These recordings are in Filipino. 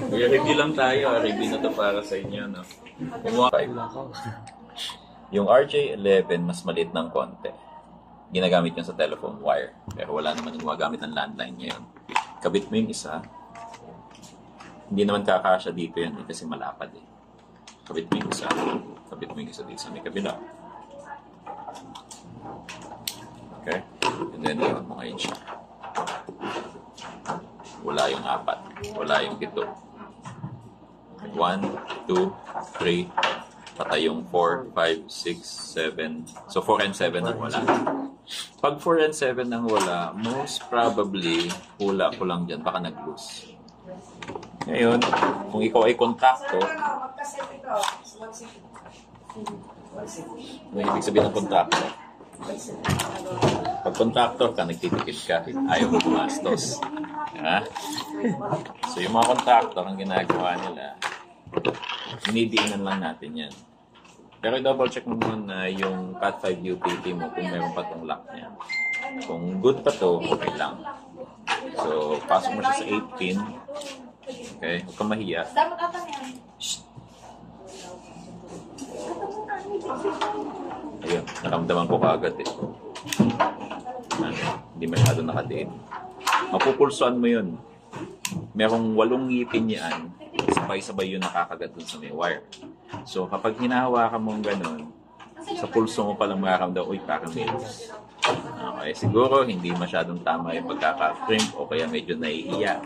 Review lang tayo. Review na to para sa inyo, no? Yung RJ11, mas maliit ng konti. Ginagamit yun sa telephone wire. Pero wala naman yung gumagamit ng landline ngayon. Kabit mo yung isa. Hindi naman kakasya dito yan kasi malapad eh. Kabit mo yung isa. Kabit mo yung isa dito sa may kabila. Okay? And then, iwan mo ngayon siya. Wala yung 4. Wala yung 7. 1, 2, 3. Patay yung 4, 5, 6, 7. So, 4 and 7 ang wala. Pag 4 and 7 ang wala, most probably, hula ko lang dyan. Baka nag-lose. Ngayon, kung ikaw ay kontraktor, ano ibig sabihin ng kontraktor? Pag kontraktor ka, nagtitipid ka, ayaw mo gumastos. Diba? So yung mga kontraktor, ang ginagawa nila, dinidiinan lang natin yan. Pero double check mo muna yung Cat 5 utility mo kung meron pa itong lock niya. Kung good pa to, okay lang. So, pasok mo siya sa 18. Okay, huwag kang mahiya. Shh. Ayun, naramdaman ko kaagad eh. Hindi masyado nakadiin. Mapupulsuan mo yun. Merong 8 ngipin yan. Sabay-sabay yun nakakagat dun sa may wire. So, kapag hinahawakan mo gano'n, sa pulso mo palang makakamdaman, uy, parang melos. Okay, siguro hindi masyadong tama yung pagkaka-crimp o kaya medyo nahihiya.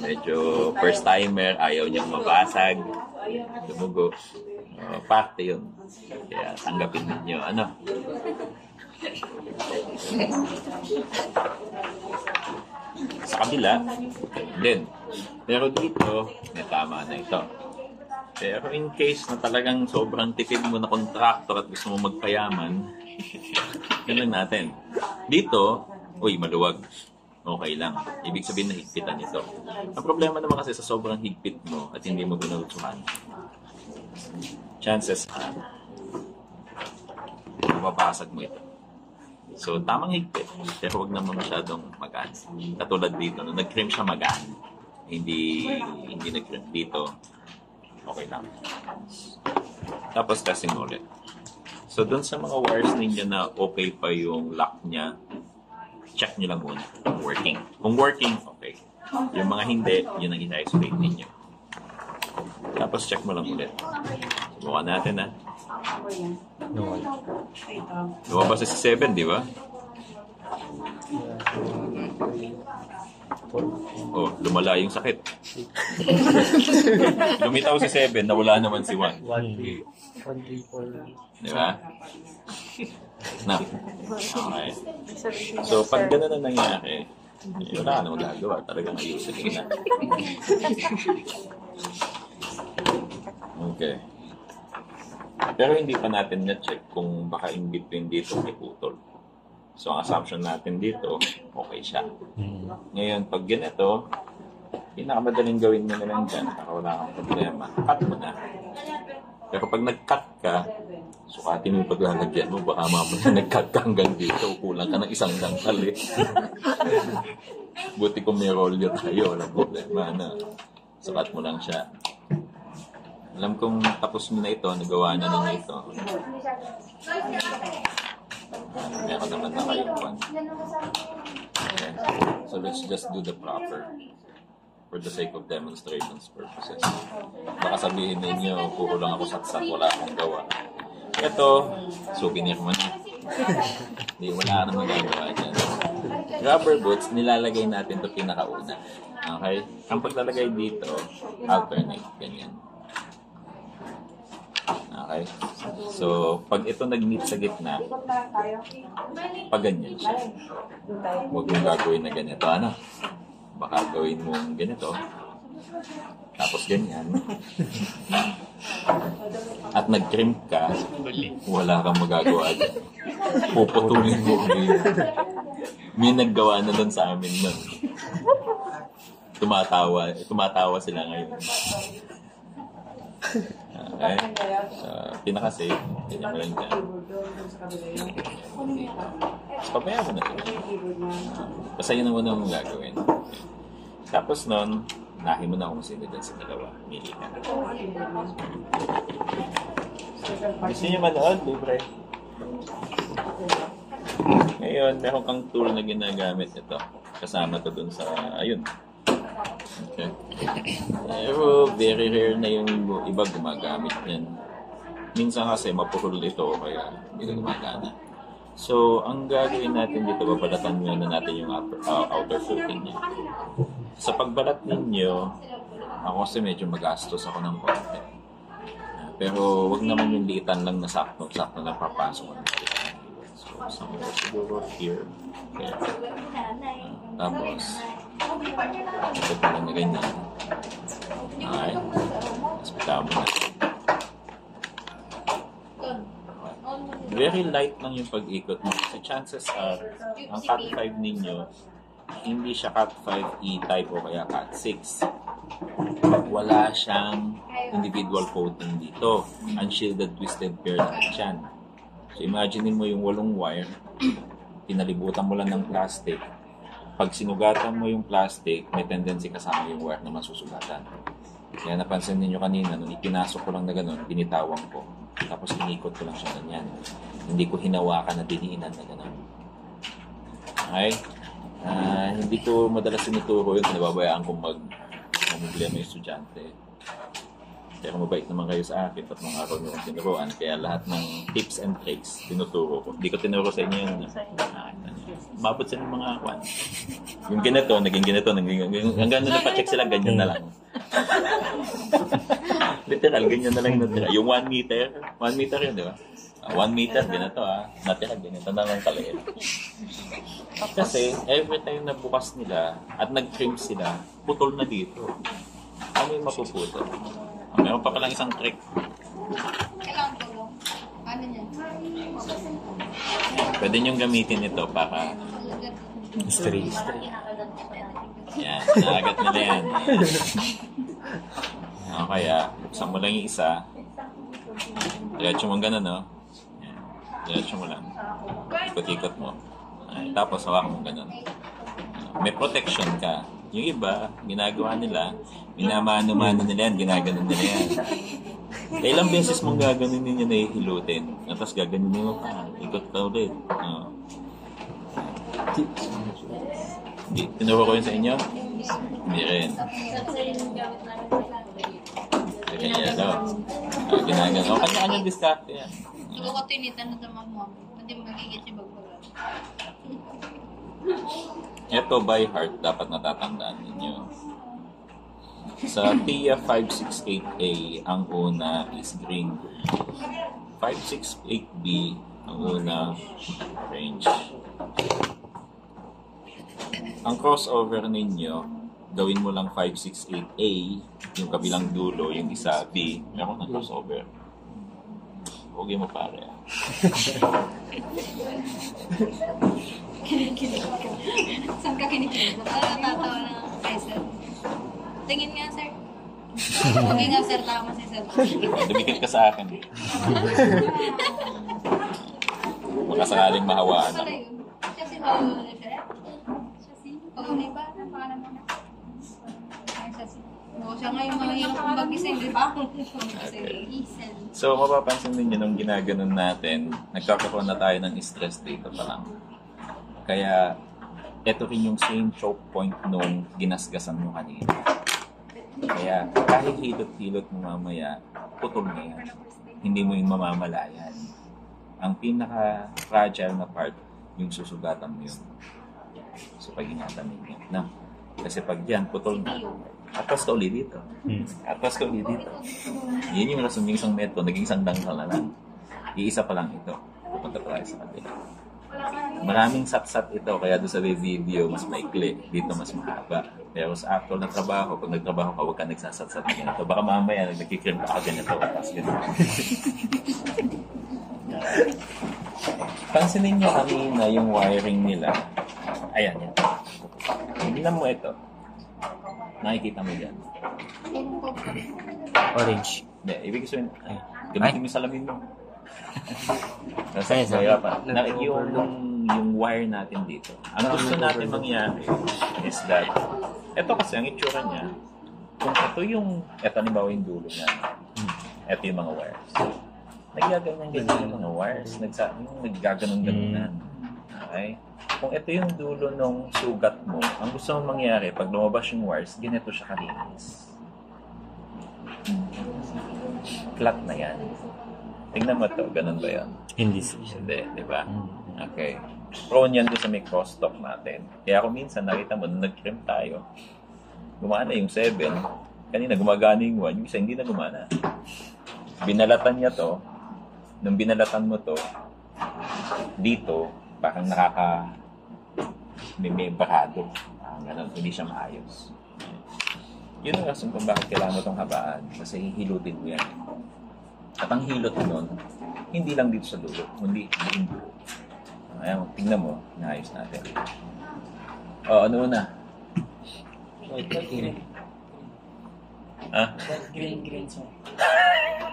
Medyo first timer, ayaw niyang mabasag, dumugo. Parte yun. Kaya tanggapin ninyo. Ano? Sa kabila, din. Pero dito, may tama na ito. Pero in case na talagang sobrang tipid mo na kontraktor at gusto mo magpayaman, yun lang natin. Dito, uy, maluwag. Okay lang. Ibig sabihin na higpitan ito. Ang problema naman kasi sa sobrang higpit mo at hindi mo binulutsuhan, chances mababasag mo ito. So, tamang higpit. Pero huwag naman masyadong magaan. Katulad dito, nung nag-crimp siya magaan. Hindi nag-crimp dito. Okay lang. Tapos testing ulit. So, dun sa mga wires ninyo na okay pa yung lock niya, check nyo lang muna kung working. Kung working, okay. Yung mga hindi, yun ang ina-explain ninyo. Tapos check mo lang ulit. Subukan natin ha. Lumabas sa si 7, di ba? Oh, lumala yung sakit. Lumitaw si 7, nawala naman si 1. 1, 3, 4. Di ba? Na. Okay. So, pag gano'n na nangyari, wala ka na magagawa. Talagang ayusin na. Okay. Pero hindi pa natin na-check kung baka in between dito may putol. So, ang assumption natin dito, okay siya. Ngayon, pag ganito, pinakamadaling gawin mo na lang dyan para wala kang problema. Cut mo na. Pero pag nag-cut ka, sukatin mo yung paglalagyan mo, baka mamaya nag-cut ka hanggang dito, kulang ka ng isang dangkal eh. Buti kung may rolyo tayo, walang problema na. Sukat mo lang siya. Alam kong tapos mo na ito, nagawa na ninyo ito. Meron naman na kayong one. Okay. So let's just do the proper for the sake of demonstrations purposes. Baka sabihin ninyo, puro lang ako saksak, wala akong gawa. Ito, souvenir mo na. Hindi, wala ka naman gagawa dyan. Rubber boots, nilalagay natin ito pinakauna. Okay? Ang paglalagay dito, alternate. Ganyan. Okay? So, pag ito nag-meet sa gitna, pag ganyan siya. Huwag mong gagawin na ganito. Ano? Baka gawin mong ganito. Tapos ganyan. At nag-crimp ka, wala kang magagawa dyan. Puputulin mo. May naggawa na doon sa amin nun. Tumatawa sila ngayon. Okay? Pinaka-safe. Ganyan mo lang dyan. Tapos pabayaan mo na ito. Basta yun ang unang mong gagawin. Tapos nun, nahin mo na kung sino dyan sa dalawa. Mili ka. Gusto niyo manood? Libre. Ngayon, meron kang tool na ginagamit ito. Kasama to dun sa, ayun. Okay. Pero very rare na yung iba gumagamit yan. Minsan kasi mapurol ito kaya hindi na gumagana. So, ang gagawin natin dito, babalatan muna natin yung outer coating niya. Sa pagbalat ninyo, ako kasi medyo magastos ako ng konti. Pero wag naman yung liitan lang na sakto na papasok ko. So, somewhere siguro here. Okay. Tapos, ito pa lang na ganyan. Okay. Tapos pitama na. Very light lang yung pag-ikot mo. Kasi chances are, ang Cat 5 ninyo, hindi siya Cat 5 E-type o kaya Cat 6. Wala siyang individual coating dito. Unshielded twisted pair lang siya. So imagine mo yung 8 wire, pinalibutan mo lang ng plastic. Pag sinugatan mo yung plastic, may tendency kasama yung wire na masusugatan. Kaya napansin niyo kanina, nung ipinasok ko lang na gano'n, binitawang ko. Tapos inikot ko lang siya ganyan. Hindi ko hinawakan na diniinan na gano'n. Okay? Hindi ko madalas sinuturo yun. Nababayaan kong problema yung estudyante. Pero mabait naman kayo sa akin at mga araw nyo tinuruan. Kaya lahat ng tips and tricks tinuturo ko. Hindi ko tinuro sa inyo yun. Mabot sa mga kwan. Yung ganito, naging ganito, hanggang na napacheck sila, ganyan na lang. Literal, ganyan na lang natira. Yung 1 meter yun, di ba? 1 meter, ganito natira, ganito na lang kaliit. Kasi, every time na bukas nila at nag-trim sila, putol na dito. Ano yung mapuputol? Meron pa palang isang trick. Kailangan tulong. Ano niya? Pwede niyong gamitin ito para Straight. yan, naagat nila yan. Kaya, buksan mo lang yung isa. Diretso mo gano'n, no? Yan. Diretso mo lang. Ikot-ikot mo. Tapos, hawak mo gano'n. May protection ka. Yung iba, ginagawa nila, minamano-mano nila yan, ginaganon nila yan. Ilang beses mong gaganon ninyo na ihilutin. Tapos gaganon mo pa. Ikot ka ulit. Tinuro ko yun sa inyo? Hindi rin. Ganyan, ginaganon. Kanya-kanyang diskarte yan. Ikaw ko tinitan na tamang mo. Hindi magigit si Bagbaga. Ito by heart, dapat natatandaan ninyo. Sa TIA 568A, ang una is green. 568B, ang una, orange. Ang crossover ninyo, gawin mo lang 568A, yung kabilang dulo, yung isa B, meron na crossover. Huwag mo pare. Kinikilig ka. Saan ka kinikilig? Natatawa na kay sir. Tingin nga, sir. Okay nga, sir. Tama si sir. Dumikit ka sa akin. Baka sakaling mahawaan Pala ako. yun. Siya si Mawala siya. Siya si. Oo, may ba? Pangalan mo na. Ay, siya si. Oo, siya nga yung mahirap kong mag-ising, di ba? So, mapapansin ninyo nung ginaganon natin, nagkakaroon na tayo ng stress dito pa lang. Kaya, ito rin yung same choke point nung ginasgasan mo kanina. Kaya, kahit hilot-hilot mo mamaya, putol na yan. Hindi mo yung mamamalayan. Ang pinaka-fragile na part, yung susugatan mo yun. So, pag-ingatan ninyo. Na, kasi pag yan, putol na. Atas ka ulit dito. Atas ka ulit dito. Yun yung rason yung isang metro, naging isang dangkal na lang. Iisa pa lang ito. Pupunta pa tayo sa kabila. Maraming sat-sat ito, kaya doon sa video, mas maikli. Dito, mas mahaba. Pero sa actual na trabaho, pag nagtrabaho ka, huwag ka nagsasat-sat na ganito. Baka mamaya, nagkikrim ka ganito. Tapos ganito. Pansinin nyo kanina yung wiring nila. Ayan, yan. Tignan mo ito. Nakikita mo dyan. Orange. Hindi, ibig sabihin, gamitin mo yung salamin mo. Nasa Sorry. yung wire natin dito. Ang gusto natin mangyari is that, ito kasi ang itsura niya, kung ito halimbawa yung dulo niya, ito yung mga wires. Naggaganyan yung mga wires, naggaganon-ganonan. Okay? Kung ito yung dulo ng sugat mo, ang gusto mong mangyari, pag lumabas yung wires, ganito siya kalinis. Flat na yan. Tingnan mo ito, ganun ba yan? Hindi sir. Hindi, di ba? Okay. Prone yan doon sa may crosstalk natin. Kaya kung minsan nakita mo, nung nag-trim tayo, gumana yung 7, kanina gumagana yung 1, yung isa hindi na gumana. Binalatan niya to, nung binalatan mo to, dito, parang may bakado. Ganun, hindi siya maayos. Yun ang rason kung bakit kailangan mo itong habaan. Kasi hihilutin mo yan. At ang hilot nun, hindi lang dito sa dulo, kundi buong dulo. Ayan, tingnan mo, naayos natin. Ano una? White, green. Ha? Green, sir.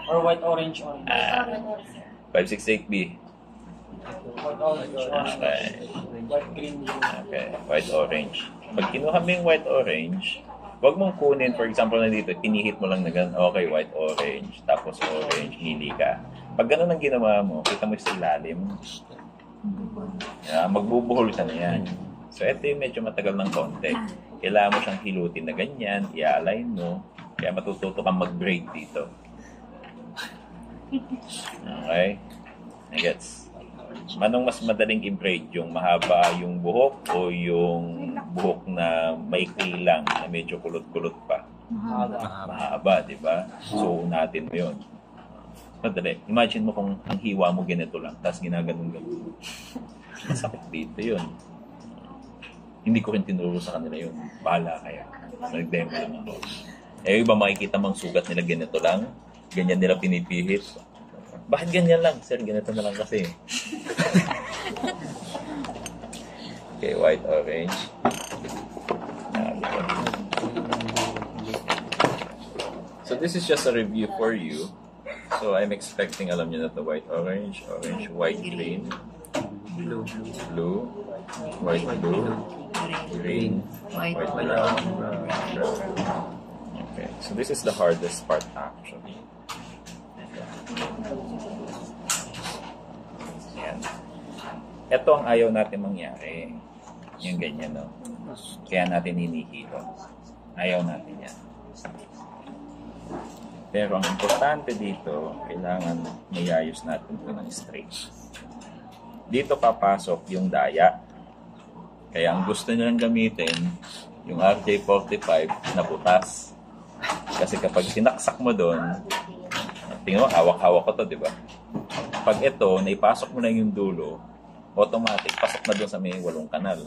Or white, orange. 568B. White, orange. Okay. White, green. Okay, white, orange. Pag kinuha mo yung white, orange, huwag mong kunin, for example, na dito, pinihit mo lang na ganun, okay, white, orange, tapos orange, hili ka. Pag ganun ang ginawa mo, kita mo sa ilalim, magbubuhol ka na yan. So, ito yung medyo matagal ng konti. Kailangan mo siyang hilutin na ganyan, i-align mo, kaya matututo kang mag-braid dito. Okay? Gets? Manong mas madaling i-braid, yung mahaba yung buhok o yung buhok na maikli lang, na medyo kulot-kulot pa? Mahaba, di ba? So, natin mo yun. Madali. Imagine mo kung ang hiwa mo ganito lang, tapos ginaganon-ganon. Masakit dito yun. Hindi ko rin tinuro sa kanila yun. Bahala kaya. Nag-demo lang ako. Iba makikita mang sugat nila ganito lang, ganyan nila pinipihit. Bakit ganyan lang? Sir, ganito na lang kasi. Okay, white, orange. So this is just a review for you. So I'm expecting, alam niyo na the white, orange, white, green, blue, white, blue, green, white, brown. Okay, so this is the hardest part actually. Yan. Ito ang ayaw natin mangyari. Yung ganyan, no? Kaya natin hinihilo. Ayaw natin yan. Pero ang importante dito, kailangan mayayos natin ito ng straight. Dito papasok yung daya. Kaya ang gusto nilang gamitin, yung RJ45 na butas. Kasi kapag sinaksak mo doon, tingnan mo, hawak-hawak ko to, di ba? Pag ito, naipasok mo na yung dulo, automatic, pasok na doon sa may 8 kanal.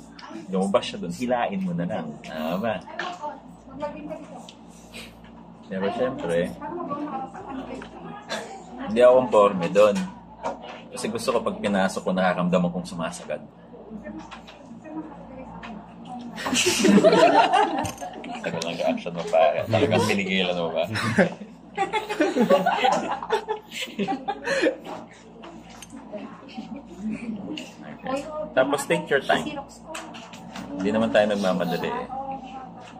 Lumabas siya doon, hilain mo na lang. Ba? Pero syempre, hindi ako conforme doon. Kasi gusto ko pag pinasok ko, nakakamdaman kong sumasagad. Tagal lang ka-action mo pare. Talagang pinigilan mo ba? Okay. Tapos take your time. Hindi naman tayo nagmamadali eh.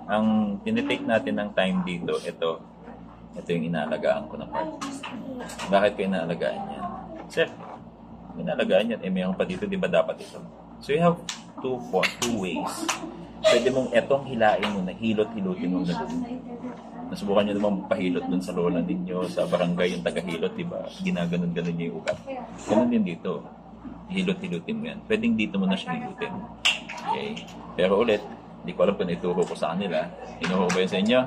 Ang tinitake natin ng time dito, ito yung inaalagaan ko na part. Bakit ko inaalagaan yan? Sir, inaalagaan yan. Mayroon pa dito, di ba dapat ito? So you have two ways. Pwede mong etong hilain mo na hilot-hilotin mo na doon. Nasubukan nyo naman pahilot doon sa lola ninyo, sa barangay yung taga-hilot, di ba? Ginaganon-ganon niya yung ugat. Ganun din dito. Hilot-hilotin mo yan. Pwedeng dito mo na siya hilutin. Okay? Pero ulit, hindi ko alam kung ituro ko sa kanila. Tinuro ba yun sa inyo?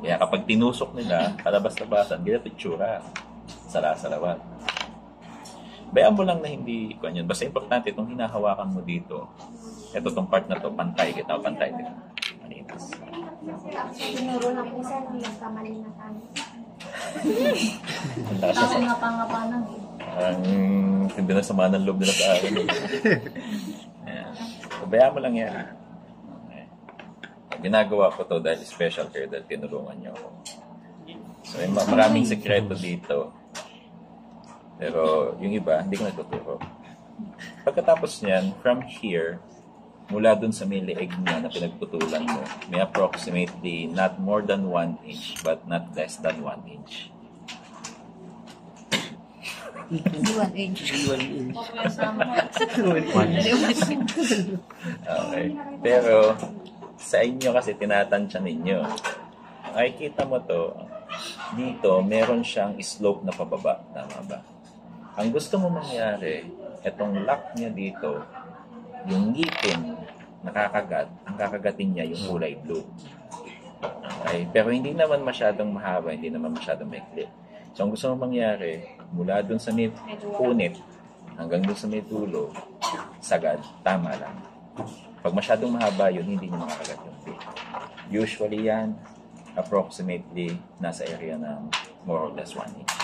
Kaya kapag tinusok nila, kalabas-labasan, ganito itsura. Sala-salawat. Bayaan mo lang na hindi ko yun. Basta importante itong hinahawakan mo dito. Ito tong part na to, pantay kita, pantay dito. Manitas. Tinuro na po sir, nagkamali na tayo. Ako nga pa nang Hindi na sama ng loob nila sa akin. So, bayaan mo lang yan. Okay. Ginagawa ko to dahil special care dahil tinulungan niyo ako. So, may maraming sekreto dito. Pero yung iba, hindi ko natuturo. Pagkatapos niyan, from here, mula dun sa may leeg niya na pinagputulan mo, may approximately not more than 1 inch, but not less than 1 inch. Hindi 1 inch. Okay. Pero, sa inyo kasi tinatansya ninyo. Makikita mo to, dito, meron siyang slope na pababa. Tama ba? Ang gusto mo mangyari, etong lock niya dito, yung ngipin nakakagat, ang kakagatin niya yung kulay blue. Okay? Pero hindi naman masyadong mahaba, hindi naman masyadong maikli. So, ang gusto mo mangyari, mula dun sa may punit hanggang dun sa may dulo, sagad, tama lang. Pag masyadong mahaba yun, hindi niya makakagat yung pin. Usually yan, approximately, nasa area ng more or less 1 inch.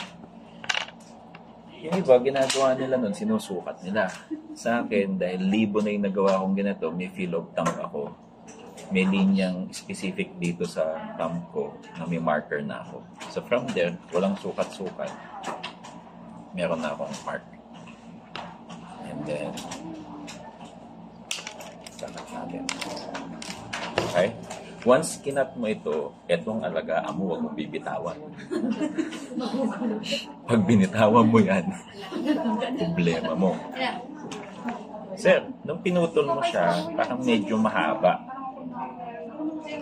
Yung iba, ginagawa nila nun, sinusukat nila. Sa akin, dahil libo na yung nagawa kong ganito, may feel of thumb ako. May linyang specific dito sa thumb ko na may marker na ako. So from there, walang sukat-sukat. Meron na akong mark. And then, sakat natin. Okay? Once kinat mo ito, etong alagaan mo, huwag mo bibitawan. Pag binitawan mo yan, problema mo. Sir, nung pinutol mo siya, parang medyo mahaba.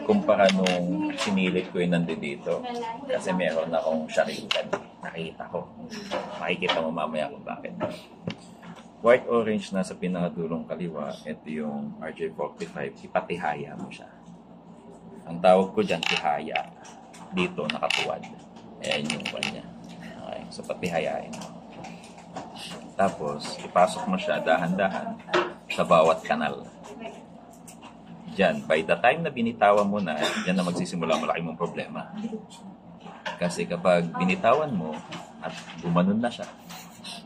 Kumpara nung sinilit ko yung nandito. Kasi meron akong sharikan. Nakita ko. Makikita mo mamaya kung bakit. White orange na sa pinakadulong kaliwa, ito yung RJ45, ipatihaya mo siya. Ang tawag ko dyan, tihaya. Dito, nakatuwad. Ayan yung kanya. Okay, so patihayain mo. Tapos, ipasok mo siya dahan-dahan sa bawat kanal. Diyan, by the time na binitawan mo na, diyan na magsisimula malaki mong problema. Kasi kapag binitawan mo at gumanon na siya,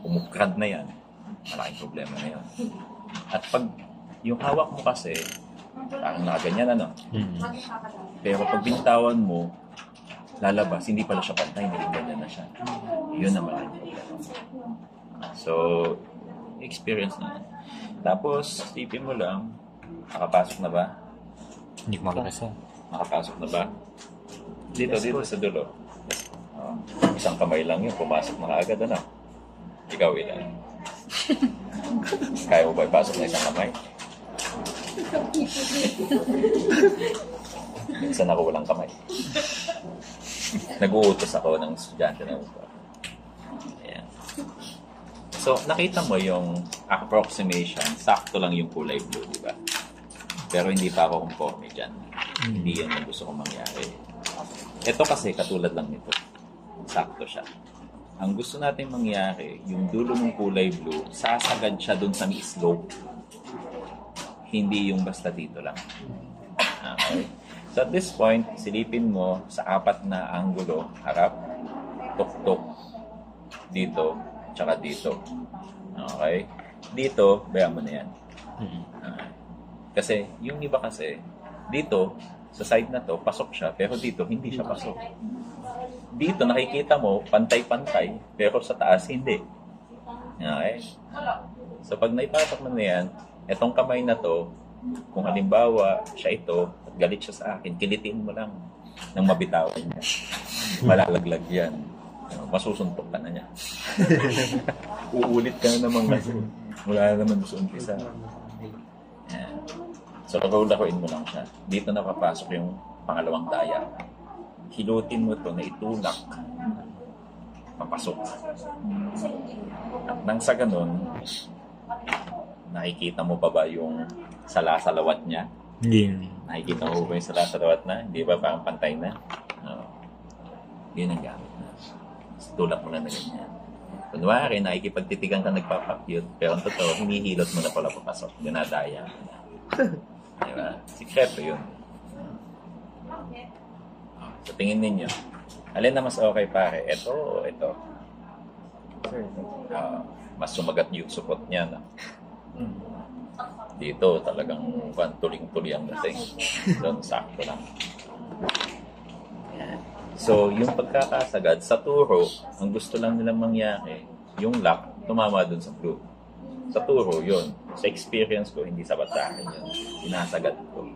umukrad na yan, malaking problema na yan. At pag yung hawak mo kasi, parang nakaganyan ano. Pero pag binitawan mo, lalabas, hindi pala siya pantay, niliganyan na siya. Yun na malaking problema. So, experience na yan. Tapos, tipin mo lang, nakapasok na ba? Hindi ko makakasa. Nakapasok na ba? Dito sa dulo. Isang kamay lang yun, pumasok na kaagad, ano? Ikaw, ilan? Kaya mo ba ipasok na isang kamay? Minsan ako walang kamay. Nag-uutos ako ng estudyante na upo. Ayan. So, nakita mo yung approximation, sakto lang yung kulay blue, di ba? Pero hindi pa ako conforme dyan. Hindi yan ang gusto kong mangyari. Ito kasi katulad lang nito. Sakto siya. Ang gusto natin mangyari, yung dulo ng kulay blue, sasagad siya dun sa may slope. Hindi yung basta dito lang. Okay? So at this point, silipin mo sa 4 na anggulo, harap, tuktok, dito, tsaka dito. Okay? Dito, bayan mo na yan. Okay. Kasi, yung iba kasi, dito, sa side na to, pasok siya, pero dito, hindi siya pasok. Dito, nakikita mo, pantay-pantay, pero sa taas, hindi. Okay? So, pag naipasok mo na yan, etong kamay na to, kung halimbawa, siya ito, at galit siya sa akin, kilitin mo lang nang mabitawan niya. Malalaglag yan. Masusuntok ka na niya. Uulit ka na naman kasi. Wala na naman gusto umpisa. Yan. So, roll-laruin mo lang siya. Dito napapasok yung pangalawang daya. Hilutin mo to na itulak. Papasok. At nang sa ganun, nakikita mo pa ba yung sala-salawat niya? Hindi. Nakikita mo ba yung sala-salawat na? Hindi ba parang pantay na? No. Yun ang gamit na. Tulak mo na ganyan. Kunwari, nakikipagtitigan ka nagpapakyut, pero ang totoo, hinihilot mo na pala papasok. Dinadaya. Diba? Sikreto yun. So, tingin ninyo. Alin na mas okay pare? Ito o ito? Mas sumagat yung support niya. No? Dito, talagang tuling-tuli ang dating. Doon, sakto lang. Yan. So, yung pagkakasagad sa turo, ang gusto lang nilang mangyari, yung lock, tumama dun sa blue. Sa turo, yun. Sa experience ko, hindi sapat sa akin yun. Sinasagad ko.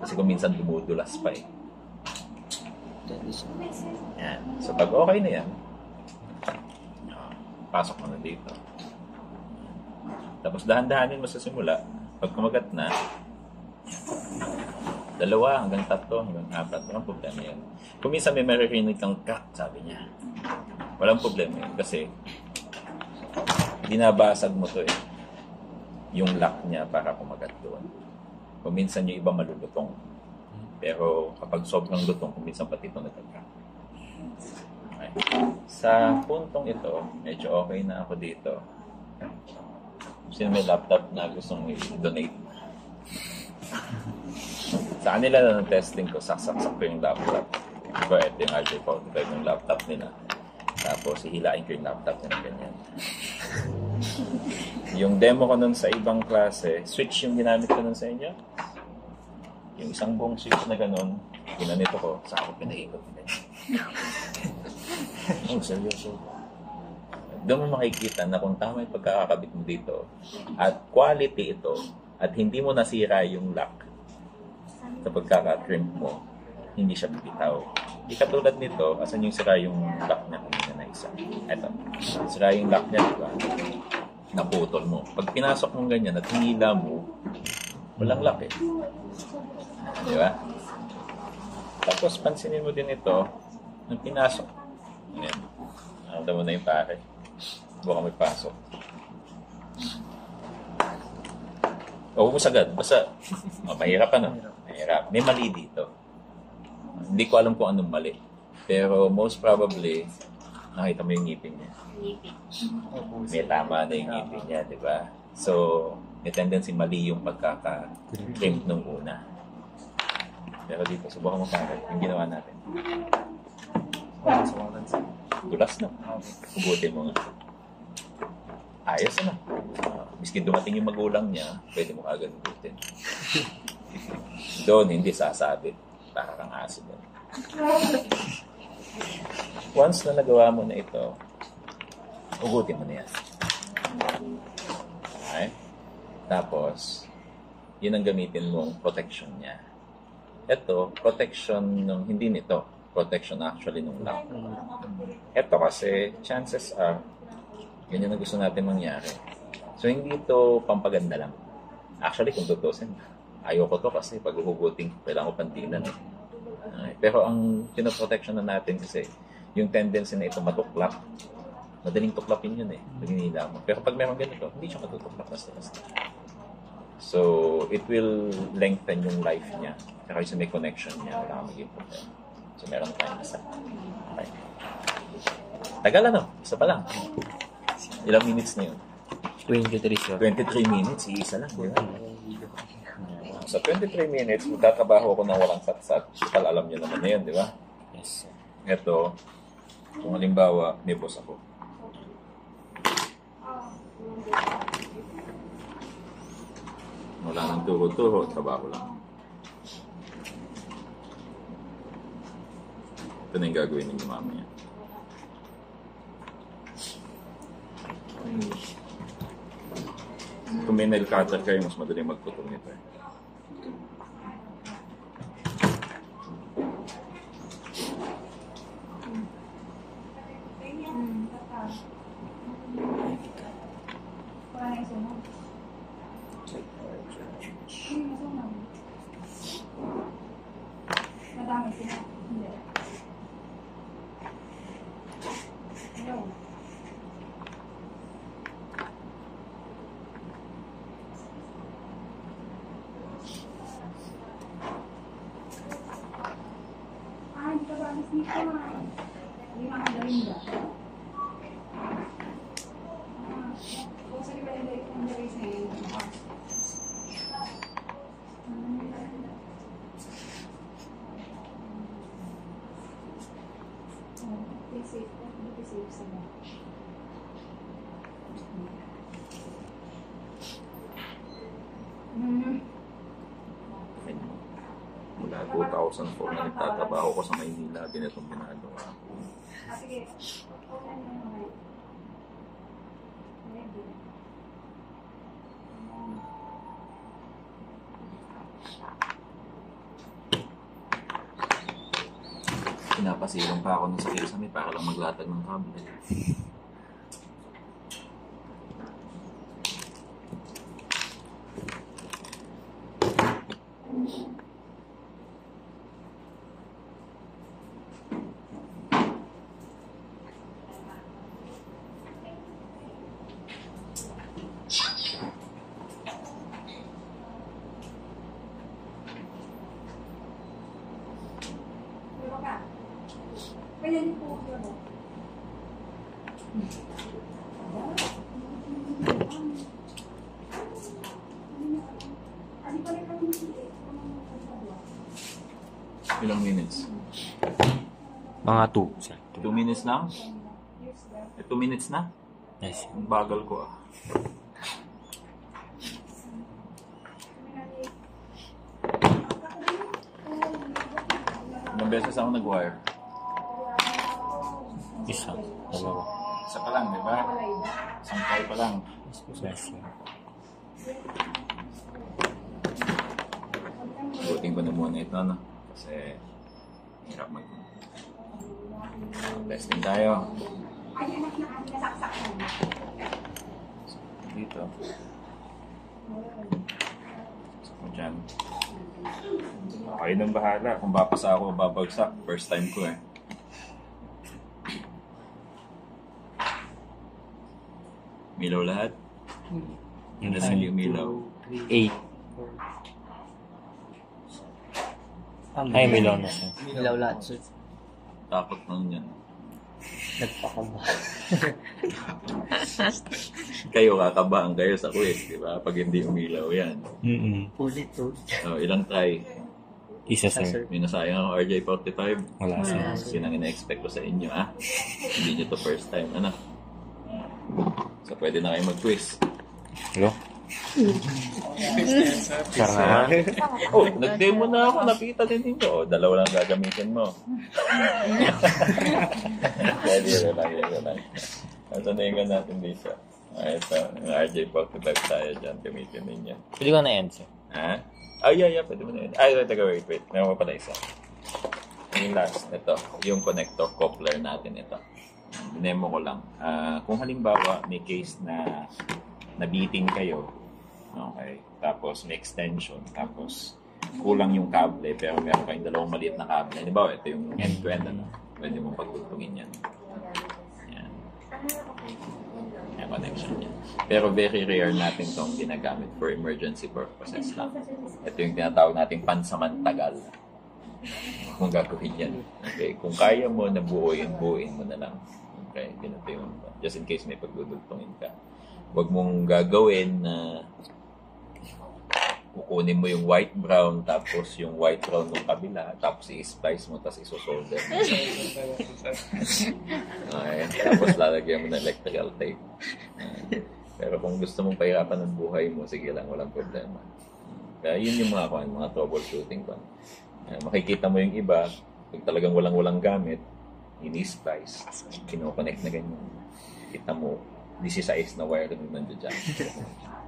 Kasi kung minsan dumudulas pa eh. Yan. So, pag okay na yan, pasok mo na dito. Tapos dahan-dahanin mo sa simula. Pag kumagat na, 2 hanggang 3 hanggang 4. Walang problema yan. Kung minsan may maririnig kang crack, sabi niya. Walang problema yun. Kasi, binabasag mo to eh. Yung lock niya para kumagat doon. Kung minsan yung iba malulutong. Pero kapag sobrang lutong, kung minsan pati ito nagkaka. Okay. Sa puntong ito, medyo okay na ako dito. Sino may laptop na gustong i-donate? Sa kanila na ng testing ko, saksak-sak ko yung laptop. Diba, ito yung RJ45 yung laptop nila. Tapos, hihilain ko yung laptop nila ganyan. Yung demo ko nun sa ibang klase, switch yung ginamit ko nun sa inyo. Yung isang buong switch na ganun, ginanito ko, sa ako pinaikot. Oh, seryoso. Doon mo makikita na kung tama yung pagkakakabit mo dito at quality ito at hindi mo nasira yung lock sa pagkaka-trim mo, hindi siya bibitaw. Hindi katulad nito, asan yung sira yung lock niya kanina na isa. Ito, sira yung lock niya, diba? Naputol mo. Pag pinasok mo ganyan at hinila mo, walang lock eh. Di ba? Tapos pansinin mo din ito, nung pinasok. Ayan. Nakita mo na yung pare. Buka may pasok. O, agad. Basta, mahirap ano? Mahirap. May mali dito. Hindi ko alam kung anong mali. Pero most probably, nakita mo yung ngipin niya. May tama na yung ngipin niya, di ba? So, may tendency mali yung pagkaka-trim nung una. Pero dito, subukan mo pare, yung ginawa natin. Dulas na. Ubutin mo nga. Ayos na. Miski dumating yung magulang niya, pwede mo agad ubutin. Doon, hindi sasabit. Para kang aso doon. Once na nagawa mo na ito, ugutin mo na yan. Okay? Tapos, yun ang gamitin mong protection niya. Ito, protection ng hindi nito. Protection actually nung lock. Ito kasi, chances are, ganyan na gusto natin mangyari. So, hindi ito pampaganda lang. Actually, kung tutusin, ayoko to kasi pag uhugutin, kailangan ko pantilan. Okay. Pero ang pinoprotection na natin kasi, yung tendency na ito matuklap, madaling tuklapin yun eh, pag hinila mo. Pero pag meron ganito, hindi siya matutuklap basta-basta. So, it will lengthen yung life niya. Kaya kasi may connection niya, wala kang maging problem. So, meron tayong isa. Okay. Tagal ano? Isa pa lang. Ilang minutes na yun? 23 sir. 23 minutes, isa lang. Di ba? Sa 23 minutes, magtatrabaho ako ng walang satsat. Total, alam niyo naman na yun, di ba? Yes sir. Ito, kung halimbawa, may boss ako. Wala nang turo-turo, trabaho lang. Ito na yung gagawin ninyo mamaya. Kung may nail cutter kayo, mas madali magputol nito eh. Madami sila. Hindi. Hello. Hindi ka ba alis dito? Hindi ka magaling ba? Kung saan ba yung dalis na yun? Be safe sila. Mula 2004 na nagtatrabaho ko sa Maynila, ganitong ginagawa ko. Pinapasilang pa ako ng sa Kisame para lang maglatag ng kable. Ilang minutes? Mga 2, sir. 2 minutes na? 2 minutes na? Yes. Ang bagal ko ah. Ilang beses ako nag-wire? Isa. Dalawa. Isa pa lang, di ba? Isang try pa lang. Yes, sir. Buting ko na muna ito, no? Kasi hirap testing tayo. Dito. So, dyan. Okay nang bahala. Kung babasa ako o babagsak, first time ko eh. Milaw lahat? Hindi na hindi umilaw. 8. Ay, milaw na, sir. Ilaw lahat, sir. Takot na yan. Nagpakaba. Kayo kakabahan kayo sa quiz, di ba? Pag hindi umilaw yan. Ulit, ulit. So, ilang try? Isa, sir. May nasayang ako RJ45. Wala, sir. Yun ang ina-expect ko sa inyo, ha? Hindi nyo to first time, ano? So, pwede na kayo mag-quiz. Hello? Sarang. Oh, nag-demo na ako. Nakita din ninyo. Oh, dalawa lang gagamitin mo. Pwede lang. Ang tuningan natin dito. Ito, yung RJ45 tayo dyan. Gamitin ninyo. Pwede ko na end, sir. Ha? Ah, yeah. Pwede mo na yun. Ay, wait. Meron pa pala isa. Yung last, ito. Yung connector coupler natin ito. Demo ko lang. Kung halimbawa may case na nabitin kayo, okay, tapos may extension, tapos kulang yung kable, pero meron kayong dalawang maliit na kable. Halimbawa, ito yung end-to-end, ano? Pwede mong pagtutungin yan. Yan. Yan, connection yan. Pero very rare natin itong ginagamit for emergency purposes lang. Ito yung tinatawag nating pansamantagal. Kung gagawin yan. Okay, kung kaya mo na buuin mo na lang. Okay, ganito yung, just in case may pagdudugtungin ka. Huwag mong gagawin na kukunin mo yung white brown tapos yung white brown ng kabila tapos i-splice mo tapos isosolder mo. Okay, tapos lalagyan mo ng electrical tape. Pero kung gusto mong pahirapan ng buhay mo, sige lang, walang problema. Kaya yun yung mga troubleshooting ko. Makikita mo yung iba, pag talagang walang gamit, ini-splice, kinoconnect na ganyan. Kita mo, 16 na wire rin nandiyan dyan.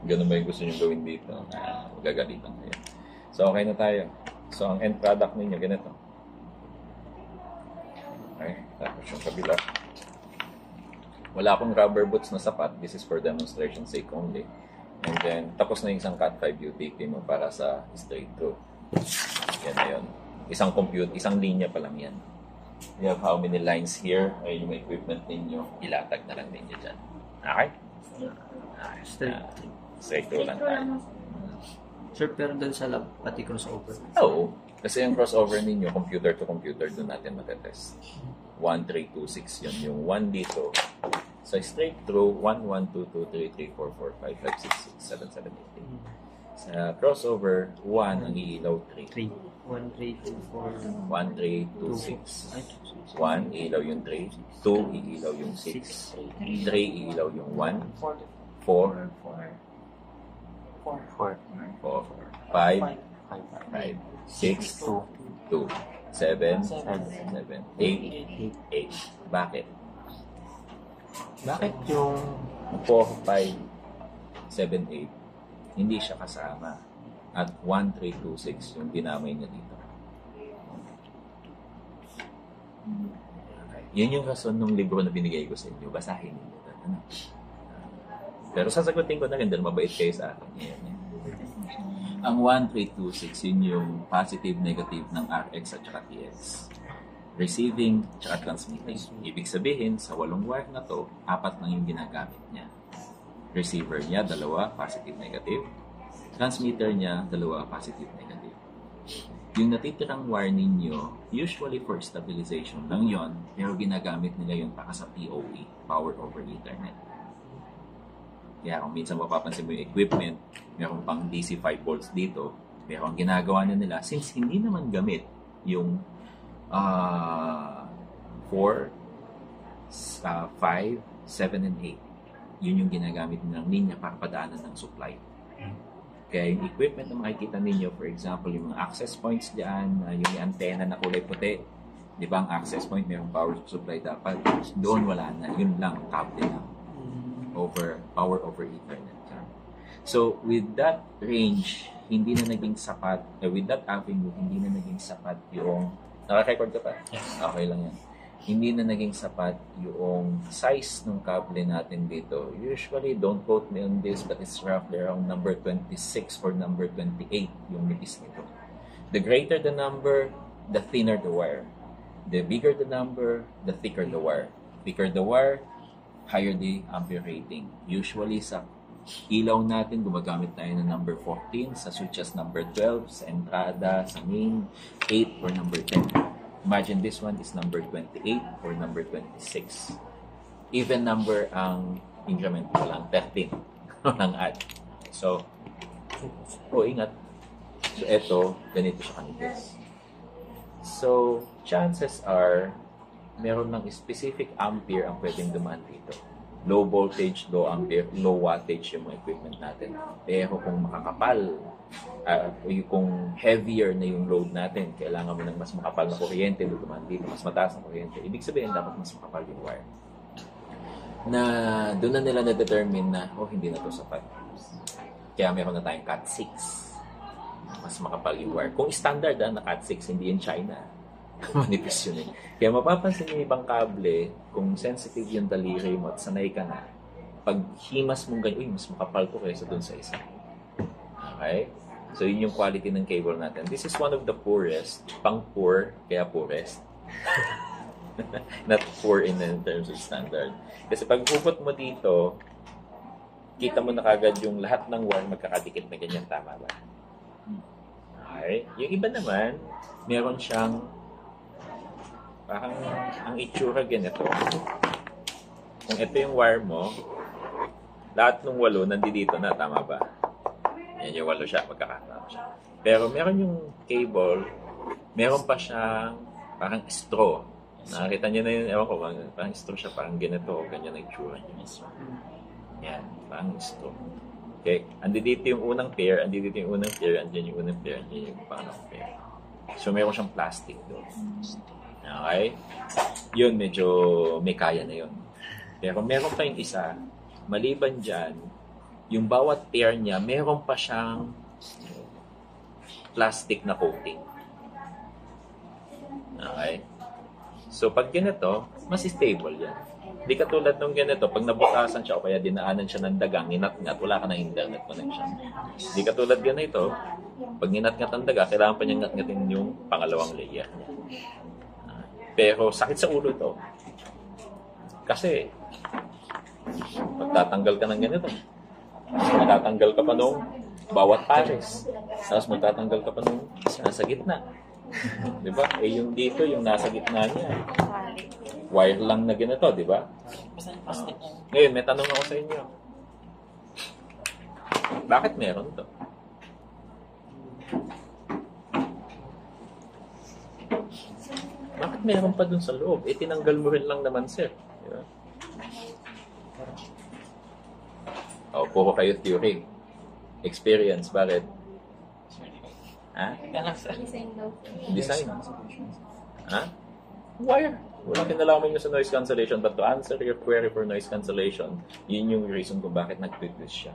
Ganun ba yung gusto nyo gawin dito? Gagalitan kayo. So, okay na tayo. So, ang end product ninyo, ganito. Okay, tapos yung kabila. Wala akong rubber boots na sapat. This is for demonstration sake only. And then, tapos na yung isang Cat5 UTP mo para sa straight through. Yan na yun. Isang linya pa lang yan. You have how many lines here? Ay yung equipment ninyo, ilatag na lang ninyo dyan. Okay? Straight through lang tayo. Sir, pero doon sa lab, pati crossover. Oo. Kasi yung crossover ninyo, computer to computer, doon natin matetest. 1, 3, 2, 6 yun. Yung 1 dito, sa straight through, 1, 1, 2, 2, 3, 3, 4, 4, 5, 5, 6, 6, 7, 7, 8, 8. Sa crossover, 1 ang iilaw, 3. 1, 3, 2, 4, 1, 3, 2, 6. 1, iilaw yung 3. 2, iilaw yung 6. 3, iilaw yung 1. 4, 5, 5, 5, 6, 2, 7, 8, 8. Bakit? Bakit yung 4, 5, 7, 8, hindi siya kasama? At 1, 3, 2, 6 yung dinamay niya dito. Okay. Yun yung rason ng libro na binigay ko sa inyo. Basahin niyo. Ano? Pero sasagutin ko na rin dahil mabait kayo sa akin. Yan. Ang 1, 3, 2, 6, yun yung positive, negative ng RX at saka TX. Receiving at saka transmitting. Ibig sabihin, sa 8 wire na to, 4 lang yung ginagamit niya. Receiver niya, 2, positive, negative. Transmitter niya, 2, positive, negative. Yung natitirang wire ninyo, usually for stabilization lang yon, pero ginagamit nila yun para sa PoE, Power over Ethernet. Kaya kung minsan mapapansin mo yung equipment, meron pang DC 5 volts dito, pero ang ginagawa nila, since hindi naman gamit yung 4, 5, 7, and 8, yun yung ginagamit nilang linya para padaanan ng supply. Kaya yung equipment na makikita ninyo, for example, yung mga access points dyan, yung antenna na kulay puti, di ba ang access point, mayroong power supply dapat, doon wala na, yun lang, cable lang. Power over Ethernet. So, with that range, hindi na naging sapat, with that avenue, hindi na naging sapat yung, naka-record ka pa? Yes. Okay lang yan. Hindi na naging sapat yung size ng cable natin dito. Usually, don't quote me on this, but it's roughly around number 26 or number 28 yung nipis nito. The greater the number, the thinner the wire. The bigger the number, the thicker the wire. Thicker the wire, higher the ampere rating. Usually sa ilaw natin, gumagamit tayo ng number 14, sa switches number 12, sa entrada, sa main, 8 or number 10. Imagine this one is number 28 or number 26. Even number ang increment ko lang, 13. Ang add. So, ingat. So, eto, ganito siya kanipis. So, chances are, meron ng specific ampere ang pwedeng dumaan dito. Low voltage, low ampere, low wattage yung mga equipment natin. Pero kung makakapal, kung heavier na yung load natin, kailangan mo ng mas makapal na kuryente, dumaan dito, mas mataas na kuryente. Ibig sabihin, dapat mas makapal yung wire. Na doon na nila na-determine na, hindi na to sapat. Kaya meron na tayong Cat 6. Mas makapal yung wire. Kung standard na Cat 6, hindi in China. Manipis yun eh. Kaya mapapansin yung ibang kable, kung sensitive yung daliri mo at sanay ka na, pag himas mong ganyan, mas makapal ko kaysa dun sa isa. Okay? So, yun yung quality ng cable natin. This is one of the poorest. Pang-poor, kaya poorest. Not poor in terms of standard. Kasi pag hubot mo dito, kita mo na kagad yung lahat ng wire magkakadikit na ganyan. Tama ba? Okay? Yung iba naman, meron siyang parang ang itsura ganito. Kung ito yung wire mo, lahat ng 8 nandito na, tama ba? Yan yung 8 siya, magkakasama siya. Pero meron yung cable, meron pa siyang parang straw. Nakakita niyo na yun, ewan ko, parang straw siya, parang ganito, ganyan ang itsura niya. Yan, parang straw. Okay, andito yung unang pair, andito yung unang pair, andyan yung unang pair, andyan yung pangalawang pair. So meron siyang plastic doon. Okay? Yun, medyo may kaya na yun. Pero meron pa yung isa, maliban dyan, yung bawat pair niya, meron pa siyang plastic na coating. Okay? So, pag ganito, mas stable yan. Di katulad nung ganito, pag nabutasan siya o kaya dinaanan siya ng dagang, nginat-ngat, wala ka ng internet connection. Di katulad ganito, pag nginat-ngat ang daga, kailangan pa niya ngat-ngatin yung pangalawang layer niya. Pero sakit sa ulo to. Kasi, magtatanggal ka ng ganito. Magtatanggal ka pa nung bawat pares. Tapos magtatanggal ka pa nung nasa gitna. Diba? Yung dito, yung nasa gitna niya. Wire lang na ganito, diba? Ngayon, may tanong ako sa inyo. Bakit meron to? Bakit meron pa dun sa loob? Tinanggal mo rin lang naman, sir. Diba? Puro kayo theory. Experience, bakit? Ha? Kaya lang, sir. Design daw. Design. Ha? Wire. Walang kinalaman nyo sa noise cancellation, but to answer your query for noise cancellation, yun yung reason kung bakit nag-twist siya.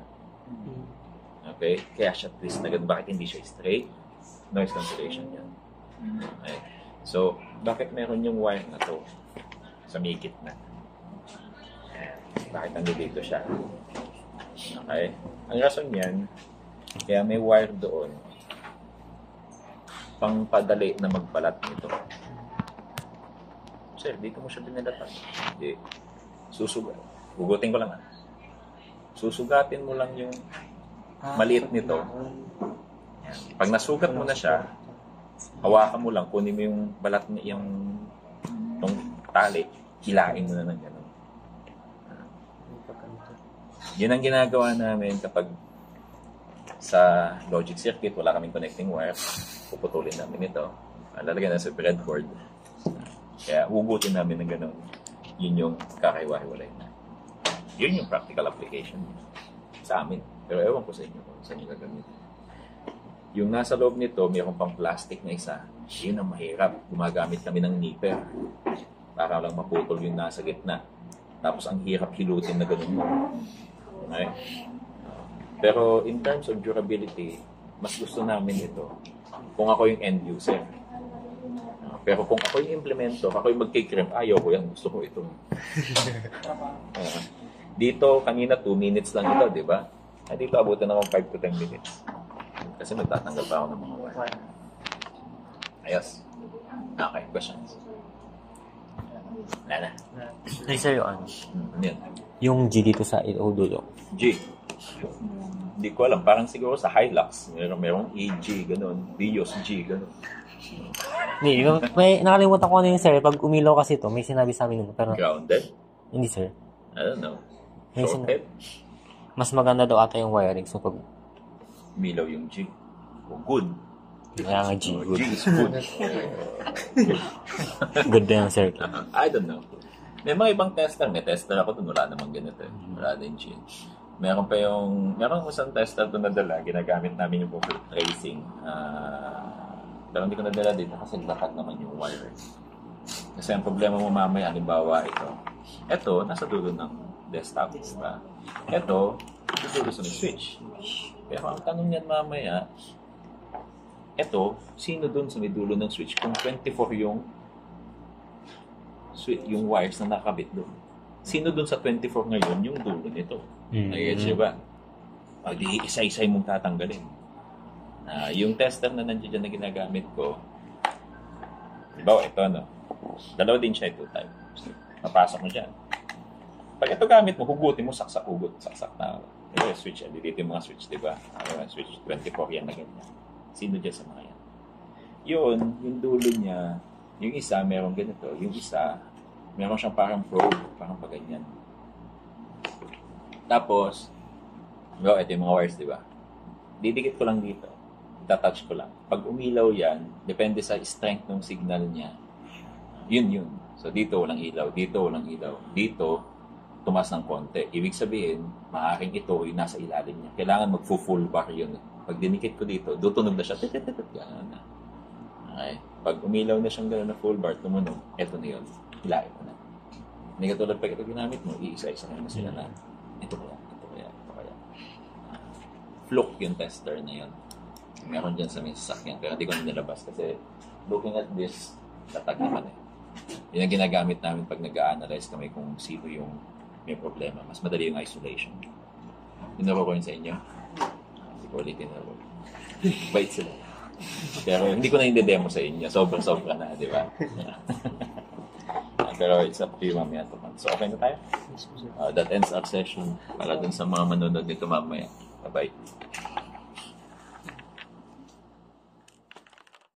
Okay? Kaya siya twist na ganun. Bakit hindi siya straight? Noise cancellation yan. Okay? So, bakit meron yung wire na to sa may gitna? Ayan. Bakit nandito siya? Okay? Ang rason yan, kaya may wire doon pang padali na magbalat nito. Sir, dito mo siya binalatan. Hindi. Hugutin ko lang. Susugatin mo lang yung maliit nito. Yan. Pag nasugat mo na siya, hawakan mo lang, kunin mo yung balat yung tong tali, hilain mo na ng gano'n. Yun ang ginagawa namin kapag sa logic circuit, wala kaming connecting wire, puputulin namin ito. Lalagyan na sa breadboard. Kaya hugutin namin ng gano'n. Yun yung kakaiwa-hiwalay na. Yun yung practical application sa amin. Pero ewan ko sa inyo kung saan yung gagamitin. Yung nasa loob nito, mayroon pang plastic na isa. Yun ang mahirap. Gumagamit kami ng nipper para lang maputol yung nasa gitna. Tapos ang hirap hilutin na gano'n mo. Okay? Pero in terms of durability, mas gusto namin ito kung ako yung end user. Pero kung ako yung implemento, ako yung magkikrim, ayaw ko yan, gusto ko ito. Dito, kanina 2 minutes lang ito, di ba? Dito, abutin ako 5 to 10 minutes. Kasi magtatanggal pa ako ng mga wire. Ayos. Okay, questions? Wala na. Ay, sir, yung ano? Ano yan? Yung G dito sa dulo. G. Hindi ko alam. Parang siguro sa Hilux, merong EG, ganun. Bios G, ganun. Hindi, may nakalimutan ko ano yung sir. Pag umilaw kasi ito, may sinabi sa amin. Pero, Grounded? hindi, sir. I don't know. May Shorthead? Mas maganda daw ata yung wiring. So, pag Milaw yung G. Oh, good. kaya nga G, Oh, good. G is good. Good din, sir. I don't know. May mga ibang tester. May tester ako doon. Wala namang ganito. Wala din G. Meron isang tester doon na dala. Ginagamit namin yung for tracing. Pero hindi ko nadala dito kasi lahat naman yung wire. Kasi ang problema mo mamaya, halimbawa ito, nasa dulo ng desktop. Ito, nasa dulo sa switch. Pero ang tanong niyan mamaya, sino doon sa may dulo ng switch kung 24 yung wires na nakabit doon? Sino doon sa 24 ngayon yung dulo nito? Nag-gets ba? Di isa-isay mong tatanggalin. Yung tester na nandiyan na ginagamit ko, diba, ito dalawa din siya, 2 type. Papasok mo dyan. Pag ito gamit mo, hugutin mo, saksak na. Diba, switch, dito yung mga switch, diba? Switch 24 yan na ganyan. Sino dyan sa mga yan? Yun, yung dulo niya, yung isa, meron ganito. Yung isa, meron siyang parang probe, parang paganyan. Tapos, ito yung mga wires, diba? Didikit ko lang dito. Itatouch ko lang. Pag umilaw yan, depende sa strength ng signal niya. Yun. So, dito walang ilaw. Dito walang ilaw. Dito, tumas ng konti. Ibig sabihin, maaaring ito yung nasa ilalim niya. Kailangan mag-full bar yun. Pag dinikit ko dito, tutunog na siya. Gano'n na. Okay. Pag umilaw na siyang gano'n na full bar, tumunog, eto na yun. Hilain mo na. Hindi katulad pag ito ginamit mo, iisa-isa na sila na. Ito kaya. Fluke yung tester na yun. Meron dyan sa may sasakyan. Pero hindi ko na nilabas kasi looking at this, tatag naman Yun ang ginagamit namin pag nag-a-analyze kami kung sino yung may problema. Mas madali yung isolation. Tinuro ko yun sa inyo. Hindi ko ulit tinuro. Bait sila. Pero hindi ko na hindi-demo sa inyo. Sobra-sobra na, di ba? Pero it's up to you mamaya. So, okay na tayo? That ends our session para dun sa mga manonood nito mamaya. Bye-bye.